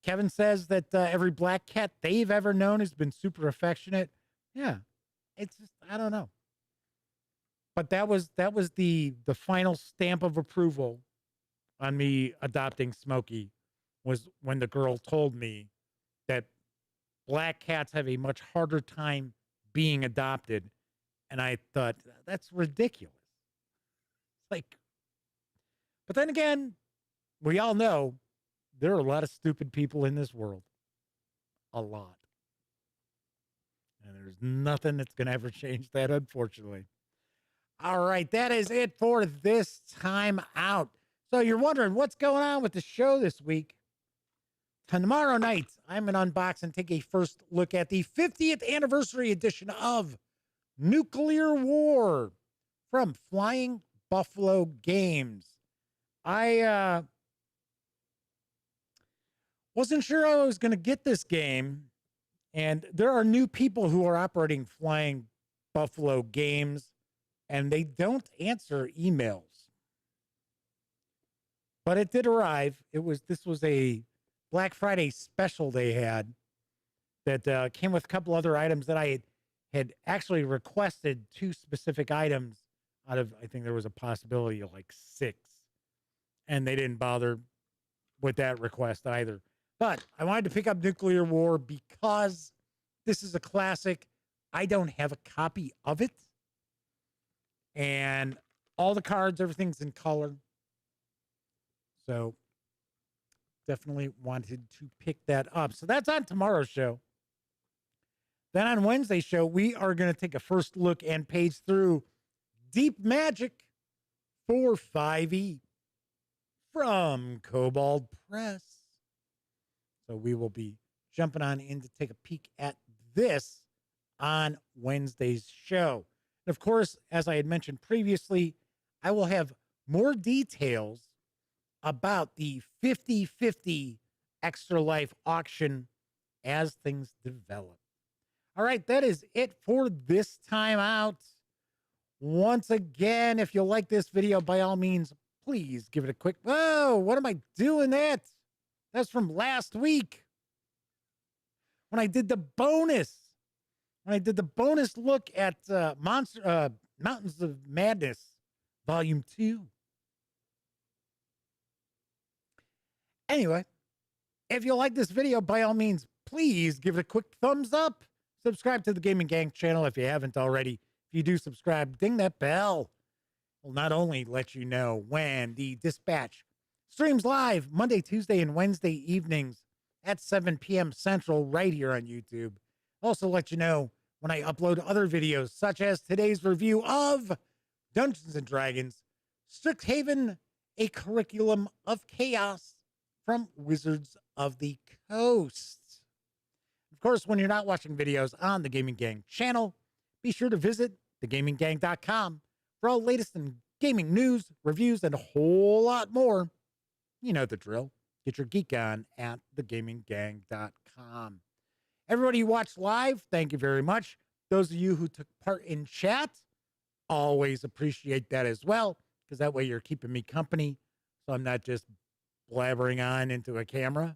Kevin says that every black cat they've ever known has been super affectionate. Yeah, it's just, I don't know. But that was the final stamp of approval on me adopting Smokey, was when the girl told me that black cats have a much harder time being adopted. And I thought, that's ridiculous. Like, but then again, we all know there are a lot of stupid people in this world. A lot. And there's nothing that's going to ever change that, unfortunately. All right, that is it for this time out. So you're wondering what's going on with the show this week. Tomorrow night, I'm going to unbox and take a first look at the 50th anniversary edition of Nuclear War from Flying Buffalo Games. I wasn't sure I was going to get this game, and there are new people who are operating Flying Buffalo Games, and they don't answer emails. But it did arrive. This was a Black Friday special they had that came with a couple other items that I had actually requested 2 specific items out of, I think there was a possibility of like 6. And they didn't bother with that request either. But I wanted to pick up Nuclear War because this is a classic. I don't have a copy of it. And all the cards, everything's in color. So definitely wanted to pick that up. So that's on tomorrow's show. Then on Wednesday's show, we are going to take a first look and page through Deep Magic for 5e from Kobold Press. So we will be jumping on in to take a peek at this on Wednesday's show. And of course, as I had mentioned previously, I will have more details about the 50/50 Extra Life auction as things develop. All right, that is it for this time out. Once again, if you like this video, by all means, please give it a quick, whoa, what am I doing that? That's from last week when I did the bonus. When I did the bonus look at Mountains of Madness, Volume 2. Anyway, if you like this video, by all means, please give it a quick thumbs up. Subscribe to the Gaming Gang channel if you haven't already. If you do subscribe, ding that bell. Will not only let you know when the Dispatch streams live Monday, Tuesday, and Wednesday evenings at 7 p.m. Central right here on YouTube. Also let you know when I upload other videos, such as today's review of Dungeons & Dragons, Strixhaven, A Curriculum of Chaos from Wizards of the Coast. Of course, when you're not watching videos on the Gaming Gang channel, be sure to visit thegaminggang.com for all latest in gaming news, reviews, and a whole lot more. You know the drill. Get your geek on at thegaminggang.com. Everybody who watched live, thank you very much. Those of you who took part in chat, always appreciate that as well, because that way you're keeping me company, so I'm not just blabbering on into a camera.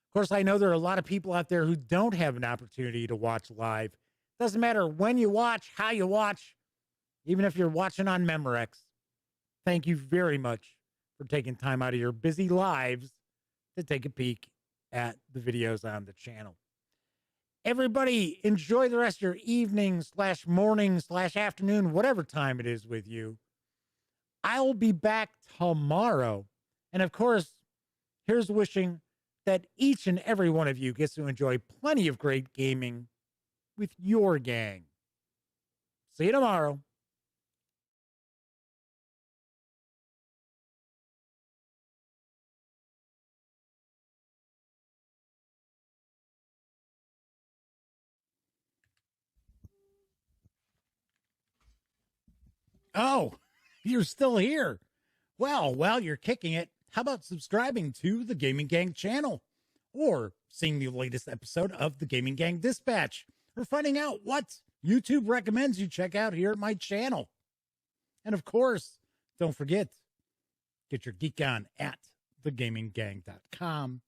Of course, I know there are a lot of people out there who don't have an opportunity to watch live. Doesn't matter when you watch, how you watch, even if you're watching on Memorex. Thank you very much for taking time out of your busy lives to take a peek at the videos on the channel. Everybody, enjoy the rest of your evening / morning / afternoon, whatever time it is with you. I'll be back tomorrow. And of course, here's wishing that each and every one of you gets to enjoy plenty of great gaming with your gang. See you tomorrow. Oh, you're still here. Well, while you're kicking it, how about subscribing to the Gaming Gang channel, or seeing the latest episode of the Gaming Gang Dispatch, or finding out what YouTube recommends you check out here at my channel. And of course, don't forget, get your geek on at thegaminggang.com.